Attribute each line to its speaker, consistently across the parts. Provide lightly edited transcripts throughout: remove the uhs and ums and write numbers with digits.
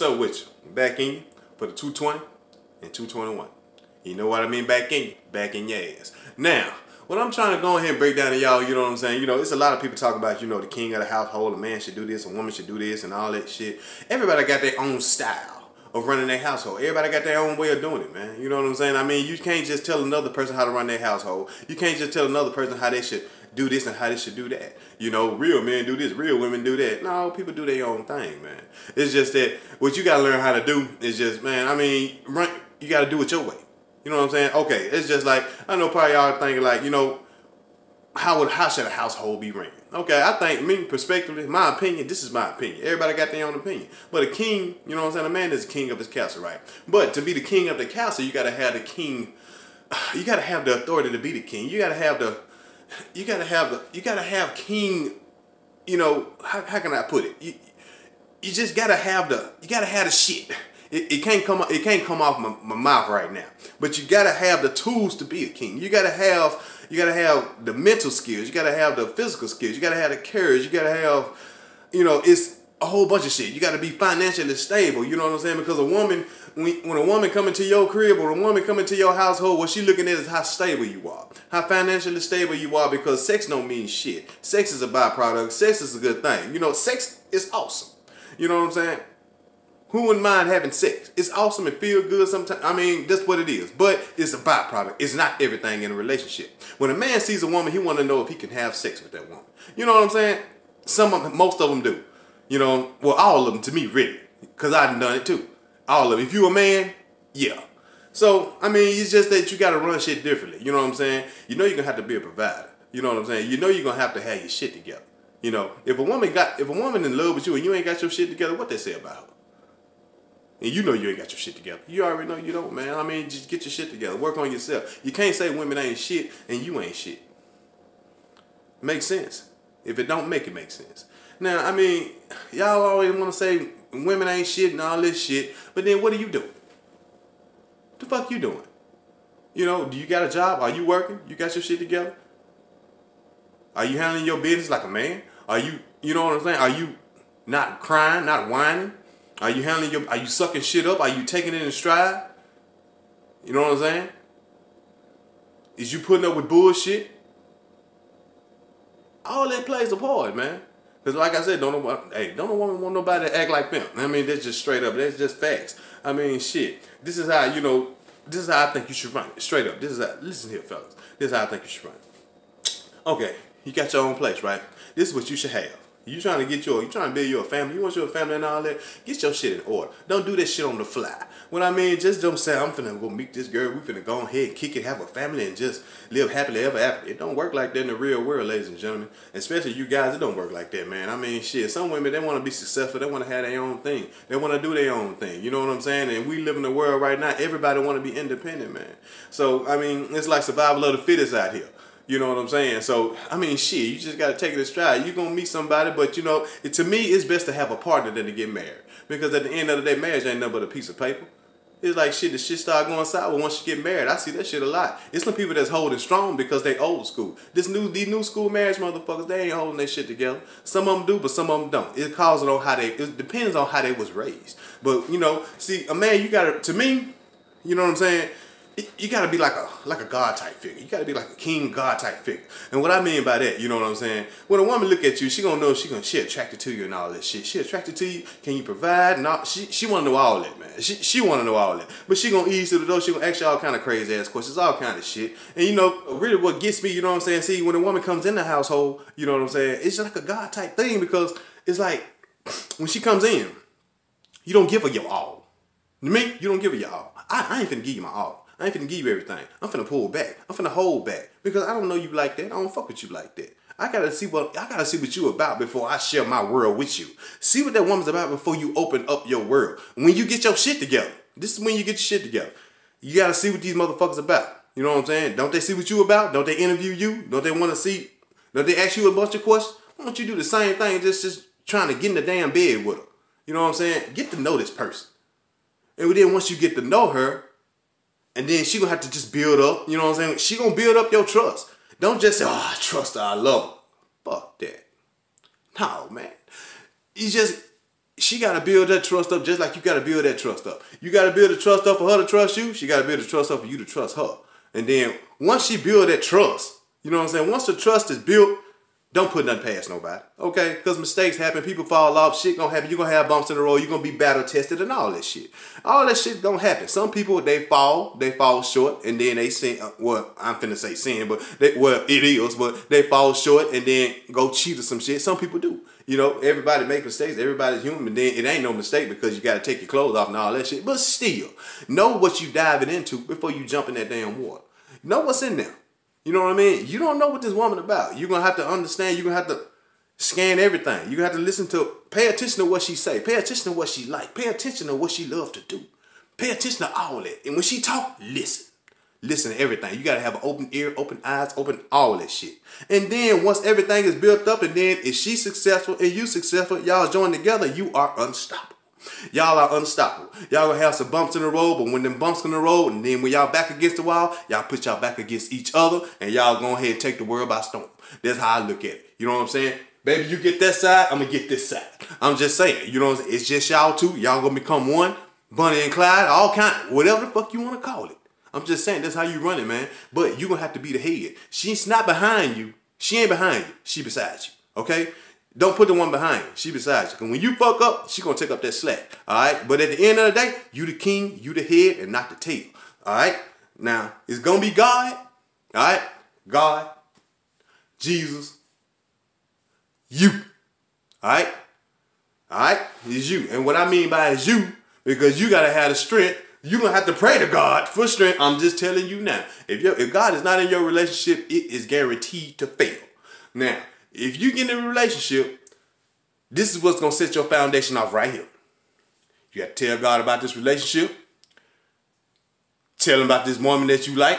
Speaker 1: So with you, back in you for the 220 and 221. You know what I mean? Back in you, back in your ass. Now, what I'm trying to go ahead and break down to y'all, you know what I'm saying? You know, it's a lot of people talking about, you know, the king of the household, a man should do this, a woman should do this, and all that shit. Everybody got their own style of running their household. Everybody got their own way of doing it, man. You know what I'm saying? I mean, you can't just tell another person how to run their household. You can't just tell another person how they should do this and how they should do that. You know, real men do this, real women do that. No, people do their own thing, man. It's just that what you got to learn how to do is just, man, I mean, you got to do it your way. You know what I'm saying? Okay, it's just like, I know probably y'all thinking like, you know, how should a household be ran? Okay, I think, me, perspectively, my opinion, this is my opinion. Everybody got their own opinion. But a king, you know what I'm saying? A man is the king of his castle, right? But to be the king of the castle, you got to have the king, you got to have the authority to be the king. You got to have king, you know, how can I put it? You just got to have the shit. It can't come off my mouth right now. But you gotta have the tools to be a king. You gotta have the mental skills. You gotta have the physical skills. You gotta have the courage. You gotta have, you know, it's a whole bunch of shit. You gotta be financially stable. You know what I'm saying? Because a woman, when a woman come into your crib or a woman come into your household, what she looking at is how stable you are, how financially stable you are. Because sex don't mean shit. Sex is a byproduct. Sex is a good thing. You know, sex is awesome. You know what I'm saying? Who wouldn't mind having sex? It's awesome and feel good sometimes. I mean, that's what it is. But it's a byproduct. It's not everything in a relationship. When a man sees a woman, he want to know if he can have sex with that woman. You know what I'm saying? Most of them do. You know, well, all of them to me, really. Because I've done it too. All of them. If you a man, yeah. So, I mean, it's just that you got to run shit differently. You know what I'm saying? You know you're going to have to be a provider. You know what I'm saying? You know you're going to have your shit together. You know, if a woman in love with you and you ain't got your shit together, what they say about her? And you know you ain't got your shit together. You already know you don't, man. I mean, just get your shit together. Work on yourself. You can't say women ain't shit and you ain't shit. Makes sense. If it don't make it make sense. Now, I mean, y'all always want to say women ain't shit and all this shit, but then what are you doing? What the fuck you doing? You know, do you got a job? Are you working? You got your shit together? Are you handling your business like a man? Are you know what I'm saying? Are you not crying, not whining? Are you sucking shit up? Are you taking it in stride? You know what I'm saying? Is you putting up with bullshit? All that plays a part, man. Because like I said, don't no woman want nobody to act like them. I mean, that's just straight up. That's just facts. I mean, shit. This is how, you know, this is how I think you should run it. Straight up. Listen here, fellas. This is how I think you should run it. Okay, you got your own place, right? This is what you should have. You trying to build your family. You want your family and all that. Get your shit in order. Don't do that shit on the fly. What I mean, just don't say, I'm finna go meet this girl. We finna go ahead and kick it, have a family, and just live happily ever after. It don't work like that in the real world, ladies and gentlemen. Especially you guys, it don't work like that, man. I mean, shit, some women, they want to be successful. They want to have their own thing. They want to do their own thing. You know what I'm saying? And we live in a world right now, everybody want to be independent, man. So, I mean, it's like survival of the fittest out here. You know what I'm saying? So, I mean, shit, you just got to take it in stride. You're going to meet somebody, but, you know, to me, it's best to have a partner than to get married. Because at the end of the day, marriage ain't nothing but a piece of paper. It's like shit, the shit start going sour once you get married. I see that shit a lot. It's some people that's holding strong because they old school. These new school marriage motherfuckers, they ain't holding their shit together. Some of them do, but some of them don't. It depends on how they was raised. But, you know, see, a man, you got to, to me, you know what I'm saying? You gotta be like a God type figure. You gotta be like a king God type figure. And what I mean by that, you know what I'm saying? When a woman look at you, she gonna know she attracted to you and all that shit. She attracted to you. Can you provide? And all, she wanna know all that, man. She wanna know all that. But she gonna ease to the door. She gonna ask you all kind of crazy ass questions, all kind of shit. And you know, really what gets me, you know what I'm saying? See, when a woman comes in the household, you know what I'm saying? It's just like a God type thing because it's like when she comes in, you don't give her your all. To me, you don't give her your all. I ain't finna give you my all. I ain't finna give you everything. I'm finna pull back. I'm finna hold back. Because I don't know you like that. I don't fuck with you like that. I gotta see what you about before I share my world with you. See what that woman's about before you open up your world. When you get your shit together. This is when you get your shit together. You gotta see what these motherfuckers about. You know what I'm saying? Don't they see what you about? Don't they interview you? Don't they wanna see? Don't they ask you a bunch of questions? Why don't you do the same thing, just trying to get in the damn bed with her? You know what I'm saying? Get to know this person. And then once you get to know her, and then she gonna have to just build up, you know what I'm saying? She gonna build up your trust. Don't just say, oh, I trust her, I love her. Fuck that. No, man. she got to build that trust up just like you got to build that trust up. You got to build the trust up for her to trust you. She got to build the trust up for you to trust her. And then once she build that trust, you know what I'm saying? Once the trust is built, don't put nothing past nobody, okay? Because mistakes happen, people fall off, shit gonna happen. You're gonna have bumps in the road, you're gonna be battle tested and all that shit. All that shit gonna happen. Some people, they fall short, and then they sin. Well, I'm finna say sin, but it is, but they fall short and then go cheat or some shit. Some people do. You know, everybody make mistakes, everybody's human, and then it ain't no mistake because you gotta take your clothes off and all that shit. But still, know what you diving into before you jump in that damn water. Know what's in there. You know what I mean? You don't know what this woman about. You're going to have to understand. You're going to have to scan everything. You're going to have to listen to, pay attention to what she say. Pay attention to what she like. Pay attention to what she love to do. Pay attention to all that. And when she talk, listen. Listen to everything. You got to have an open ear, open eyes, open all that shit. And then once everything is built up, and then if she's successful and you successful, y'all join together, you are unstoppable. Y'all are unstoppable. Y'all gonna have some bumps in the road, but when them bumps in the road, and then when y'all back against the wall, y'all put y'all back against each other, and y'all go ahead and take the world by storm. That's how I look at it. You know what I'm saying? Baby, you get that side, I'm gonna get this side. I'm just saying, you know what I'm saying? It's just y'all two. Y'all gonna become one. Bonnie and Clyde, all kind, whatever the fuck you wanna call it. I'm just saying, that's how you run it, man. But you gonna have to be the head. She's not behind you. She ain't behind you. She beside you, okay? Don't put the one behind you. She beside you. Because when you fuck up, she going to take up that slack. All right? But at the end of the day, you the king, you the head, and not the tail. All right? Now, it's going to be God. All right? God, Jesus, you. All right? All right? It's you. And what I mean by is you, because you got to have the strength. You're going to have to pray to God for strength. I'm just telling you now. If God is not in your relationship, it is guaranteed to fail. Now, if you get in a relationship, this is what's going to set your foundation off right here. You got to tell God about this relationship. Tell him about this woman that you like,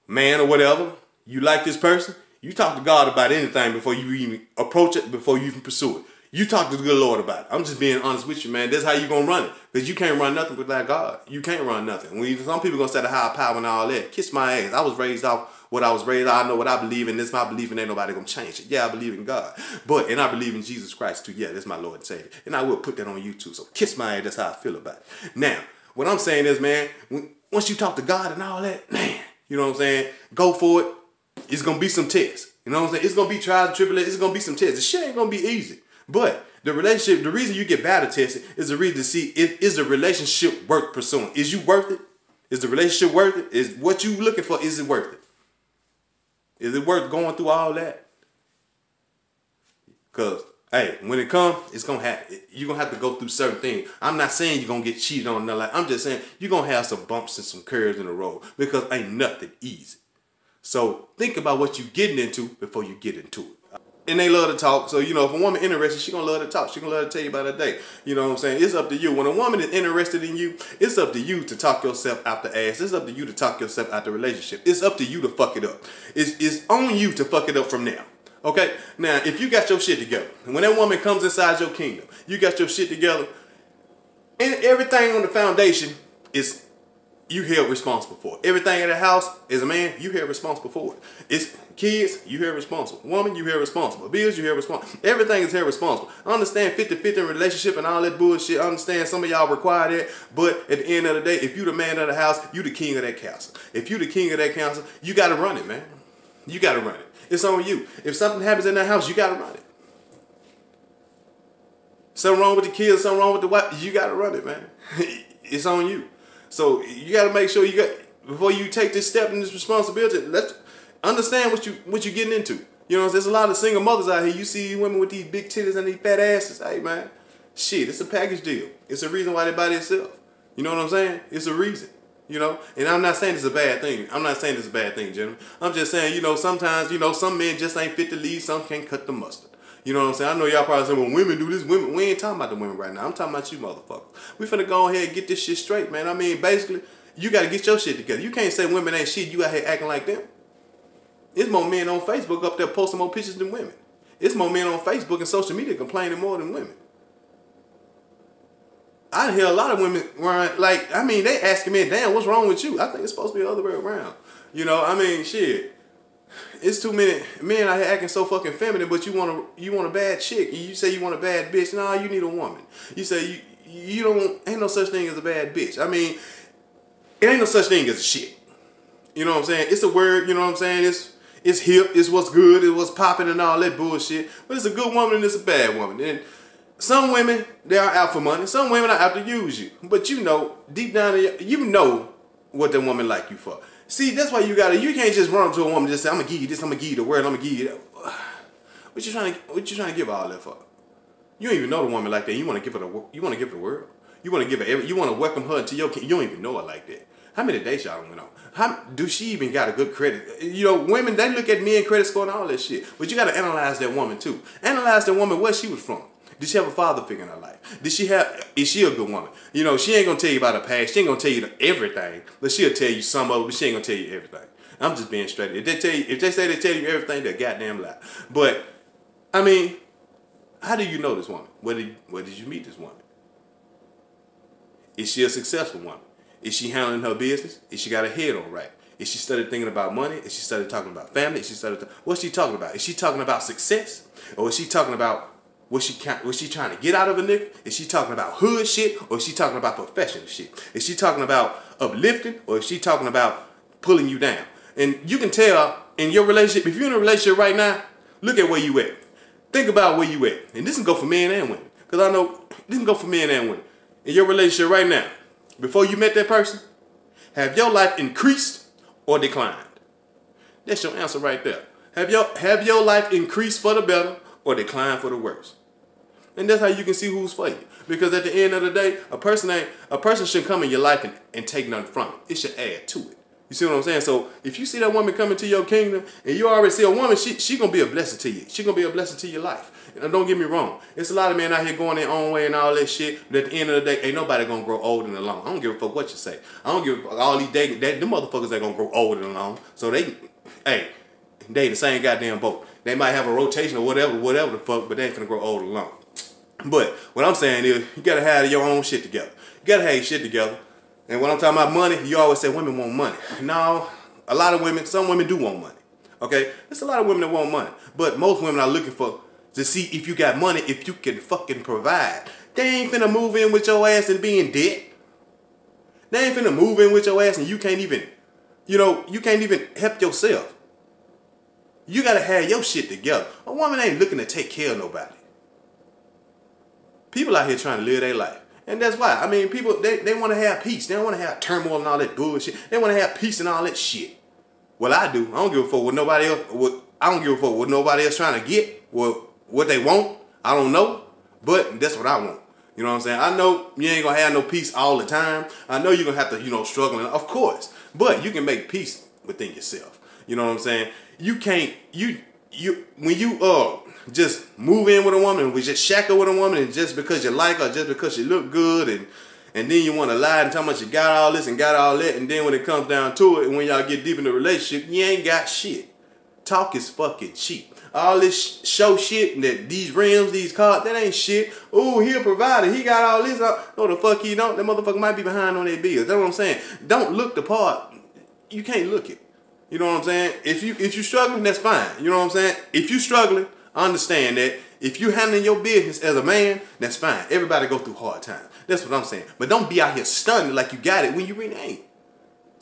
Speaker 1: man or whatever. You like this person. You talk to God about anything before you even approach it, before you even pursue it. You talk to the good Lord about it. I'm just being honest with you, man. That's how you going to run it. Because you can't run nothing without God. You can't run nothing. Some people going to say the higher power and all that. Kiss my ass. I was raised off what I was raised. I know what I believe in. This is my belief, and ain't nobody going to change it. Yeah, I believe in God. And I believe in Jesus Christ too. Yeah, that's my Lord and Savior. And I will put that on you too. So kiss my ass. That's how I feel about it. Now, what I'm saying is, man, once you talk to God and all that, man, you know what I'm saying? Go for it. It's going to be some tests. You know what I'm saying? It's going to be trials and tribulations. It's going to be some tests. The shit ain't going to be easy. But the relationship, the reason you get battle tested is the reason to see is the relationship worth pursuing. Is you worth it? Is the relationship worth it? Is what you looking for, is it worth it? Is it worth going through all that? Because, hey, when it comes, it's going to happen. You're going to have to go through certain things. I'm not saying you're going to get cheated on. Like, I'm just saying you're going to have some bumps and some curves in the road because ain't nothing easy. So think about what you're getting into before you get into it. And they love to talk. So, you know, if a woman interested, she going to love to talk. She going to love to tell you about her day. You know what I'm saying? It's up to you. When a woman is interested in you, it's up to you to talk yourself out the ass. It's up to you to talk yourself out the relationship. It's up to you to fuck it up. It's on you to fuck it up from now. Okay? Now, if you got your shit together, and when that woman comes inside your kingdom, you got your shit together, and everything on the foundation is you held responsible for. Everything in the house, as a man, you held responsible for it. It's kids, you held responsible. Woman, you held responsible. Bills, you held responsible. Everything is held responsible. I understand 50-50 in relationship and all that bullshit. I understand some of y'all require that. But at the end of the day, if you the man of the house, you the king of that castle. If you the king of that castle, you got to run it, man. You got to run it. It's on you. If something happens in that house, you got to run it. Something wrong with the kids, something wrong with the wife, you got to run it, man. It's on you. So you got to make sure before you take this step in this responsibility, let's understand what you getting into. You know, there's a lot of single mothers out here. You see women with these big titties and these fat asses. Hey, man, shit, it's a package deal. It's a reason why they buy themselves. You know what I'm saying? It's a reason. You know, and I'm not saying it's a bad thing. I'm not saying it's a bad thing, gentlemen. I'm just saying, you know, sometimes, you know, some men just ain't fit to lead. Some can't cut the mustard. You know what I'm saying? I know y'all probably saying, well, women do this. Women, we ain't talking about the women right now. I'm talking about you motherfuckers. We finna go ahead and get this shit straight, man. I mean, basically, you got to get your shit together. You can't say women ain't shit. You out here acting like them. There's more men on Facebook up there posting more pictures than women. It's more men on Facebook and social media complaining more than women. I hear a lot of women like, I mean, they asking me, damn, what's wrong with you? I think it's supposed to be the other way around. You know, I mean, shit. It's too many men out here acting so fucking feminine, but you want a bad chick. You say you want a bad bitch. Nah, you need a woman. You say you don't. Ain't no such thing as a bad bitch. I mean, it ain't no such thing as a shit. You know what I'm saying? It's a word. You know what I'm saying? It's hip. It's what's good. It's what's popping and all that bullshit. But it's a good woman and it's a bad woman. And some women, they are out for money. Some women are out to use you. But you know, deep down, you know what the woman like you for. See, that's why you can't just run up to a woman and just say, I'm gonna give you this, I'm gonna give you the word, I'm gonna give you that. What you trying to give her all that for? You don't even know the woman like that. You wanna give her the world. You wanna give her you wanna welcome her into your kingdom. You don't even know her like that. How many days y'all went on? How do she even got a good credit? You know, women, they look at men credit score and all that shit. But you gotta analyze that woman too. Analyze that woman where she was from. Did she have a father figure in her life? Is she a good woman? You know, she ain't gonna tell you about her past. She ain't gonna tell you everything, but she'll tell you some of it, but she ain't gonna tell you everything. I'm just being straight. If they say they tell you everything, they're goddamn lie. But I mean, how do you know this woman? Where did you meet this woman? Is she a successful woman? Is she handling her business? Is she got her head on right? Is she started thinking about money? Is she started talking about family? What's she talking about? Is she talking about success? Or is she talking about what she trying to get out of a nigga? Is she talking about hood shit? Or is she talking about professional shit? Is she talking about uplifting? Or is she talking about pulling you down? And you can tell in your relationship, if you're in a relationship right now, look at where you at. Think about where you at. And this can go for men and women. Because I know this can go for men and women. In your relationship right now, before you met that person, have your life increased or declined? That's your answer right there. Have your life increased for the better or declined for the worse? And that's how you can see who's for you. Because at the end of the day, a person shouldn't come in your life and take nothing from it. It should add to it. You see what I'm saying? So if you see that woman coming to your kingdom and you already see a woman, she gonna be a blessing to you. She gonna be a blessing to your life. And don't get me wrong. It's a lot of men out here going their own way and all that shit. But at the end of the day, ain't nobody gonna grow old and alone. I don't give a fuck what you say. I don't give a fuck. All these dating, them motherfuckers ain't gonna grow old and alone. So they the same goddamn boat. They might have a rotation or whatever the fuck, but they ain't gonna grow old and alone. But what I'm saying is, you gotta have your own shit together. You gotta have your shit together. And when I'm talking about money, you always say women want money. No, some women do want money. Okay? There's a lot of women that want money. But most women are looking for to see if you got money, if you can fucking provide. They ain't finna move in with your ass and be in debt. They ain't finna move in with your ass and you can't even help yourself. You gotta have your shit together. A woman ain't looking to take care of nobody. People out here trying to live their life. And that's why. I mean, people, they want to have peace. They don't want to have turmoil and all that bullshit. They want to have peace and all that shit. Well, I do. I don't give a fuck what nobody else. I don't give a fuck what nobody else trying to get. What they want. I don't know. But that's what I want. You know what I'm saying? I know you ain't gonna have no peace all the time. I know you're gonna have to, struggling. Of course. But you can make peace within yourself. You know what I'm saying? You can't. When you just move in with a woman, we just shackle with a woman, and just because you like her, just because she look good, and then you want to lie and tell much you got all this and got all that, and then when it comes down to it, when y'all get deep in the relationship, you ain't got shit. Talk is fucking cheap. All this show shit, that these rims, these cars, that ain't shit. Ooh, he a provider. He got all this. No, the fuck he don't. That motherfucker might be behind on their bills. That's what I'm saying. Don't look the part. You can't look it. You know what I'm saying? If you struggling, that's fine. You know what I'm saying? If you struggling, I understand that. If you handling your business as a man, that's fine. Everybody go through hard times. That's what I'm saying. But don't be out here stunning like you got it when you really ain't.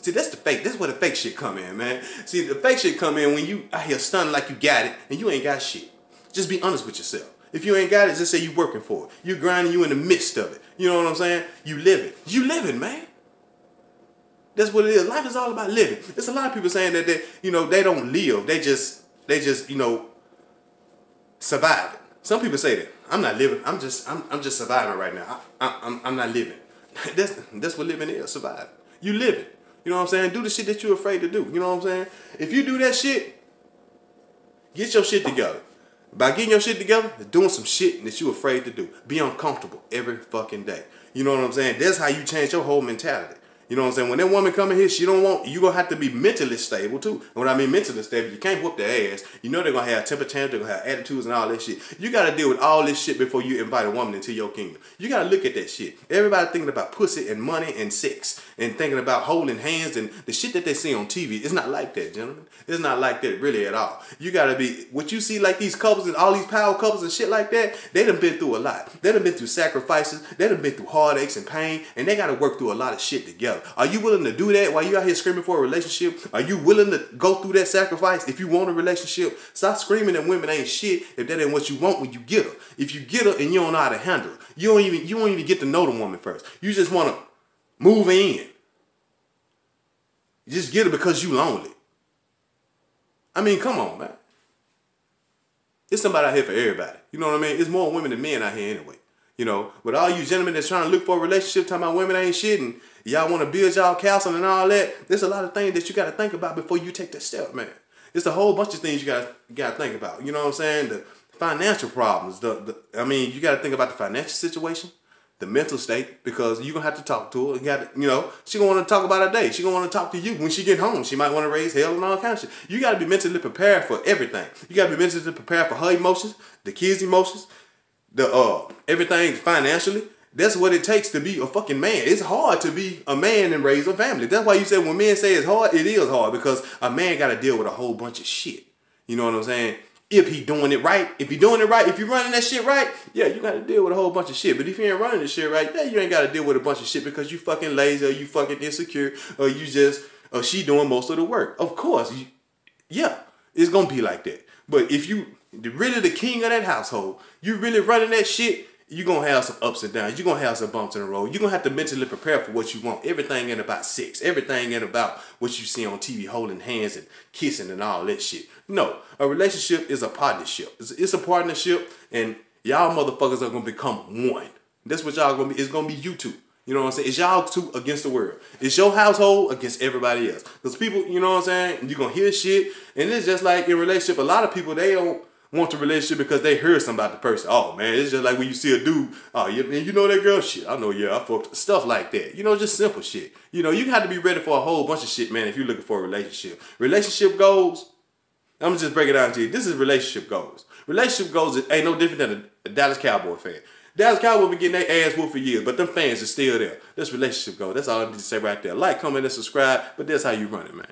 Speaker 1: See, that's the fake. That's where the fake shit come in, man. See, the fake shit come in when you out here stunning like you got it and you ain't got shit. Just be honest with yourself. If you ain't got it, just say you working for it. You grinding, you in the midst of it. You know what I'm saying? You living. You living, man. That's what it is. Life is all about living. There's a lot of people saying that they don't live. They just surviving. Some people say that. I'm not living. I'm just surviving right now. I'm not living. That's what living is, surviving. You living. You know what I'm saying? Do the shit that you're afraid to do. You know what I'm saying? If you do that shit, get your shit together. By getting your shit together, doing some shit that you're afraid to do. Be uncomfortable every fucking day. You know what I'm saying? That's how you change your whole mentality. You know what I'm saying? When that woman come in here, she don't want, you gonna have to be mentally stable too. And when I mean mentally stable, you can't whoop their ass. You know they're gonna have temper tantrums, they're gonna have attitudes and all that shit. You gotta deal with all this shit before you invite a woman into your kingdom. You gotta look at that shit. Everybody thinking about pussy and money and sex and thinking about holding hands and the shit that they see on TV. It's not like that, gentlemen. It's not like that really at all. You gotta be, what you see like these couples and all these power couples and shit like that, they done been through a lot. They done been through sacrifices. They done been through heartaches and pain, and they gotta work through a lot of shit together. Are you willing to do that while you out here screaming for a relationship? Are you willing to go through that sacrifice if you want a relationship? Stop screaming that women ain't shit if that ain't what you want when you get her. If you get her and you don't know how to handle her, you don't even get to know the woman first. You just want to move in. You just get her because you lonely. I mean, come on, man. It's somebody out here for everybody. You know what I mean? It's more women than men out here anyway. You know, but all you gentlemen that's trying to look for a relationship, talking about women ain't shit, and y'all want to build y'all castle and all that, there's a lot of things that you got to think about before you take that step, man. It's a whole bunch of things you got to think about. You know what I'm saying? The financial problems. I mean, you got to think about the financial situation, the mental state, because you're going to have to talk to her. She going to want to talk about her day. She going to want to talk to you when she get home. She might want to raise hell and all kinds of shit. You got to be mentally prepared for everything. You got to be mentally prepared for her emotions, the kids' emotions, everything financially. That's what it takes to be a fucking man. It's hard to be a man and raise a family. That's why you say when men say it's hard, it is hard, because a man got to deal with a whole bunch of shit. You know what I'm saying? If he doing it right, if you're running that shit right, yeah, you got to deal with a whole bunch of shit. But if you ain't running this shit right, yeah, you ain't got to deal with a bunch of shit because you fucking lazy or you fucking insecure or she doing most of the work. Of course, yeah, it's going to be like that. But if you really the king of that household, you really running that shit, you're going to have some ups and downs. You're going to have some bumps in the road. You're going to have to mentally prepare for what you want. Everything ain't about sex. Everything ain't about what you see on TV, holding hands and kissing and all that shit. No, a relationship is a partnership. It's a partnership, and y'all motherfuckers are going to become one. That's what y'all going to be. It's going to be you two. You know what I'm saying? It's y'all two against the world. It's your household against everybody else. Because people, you know what I'm saying? You're going to hear shit. And it's just like in relationship, a lot of people, they don't want the relationship because they heard something about the person. Oh, man, it's just like when you see a dude. Oh, yeah, man, you know that girl? Shit, I know, yeah, I fucked. Stuff like that. You know, just simple shit. You know, you have to be ready for a whole bunch of shit, man, if you're looking for a relationship. Relationship goals, I'm going to just break it down to you. This is relationship goals. Relationship goals ain't no different than a Dallas Cowboy fan. Dallas Cowboys been getting their ass whooped for years, but them fans are still there. That's relationship goals. That's all I need to say right there. Like, comment, and subscribe, but that's how you run it, man.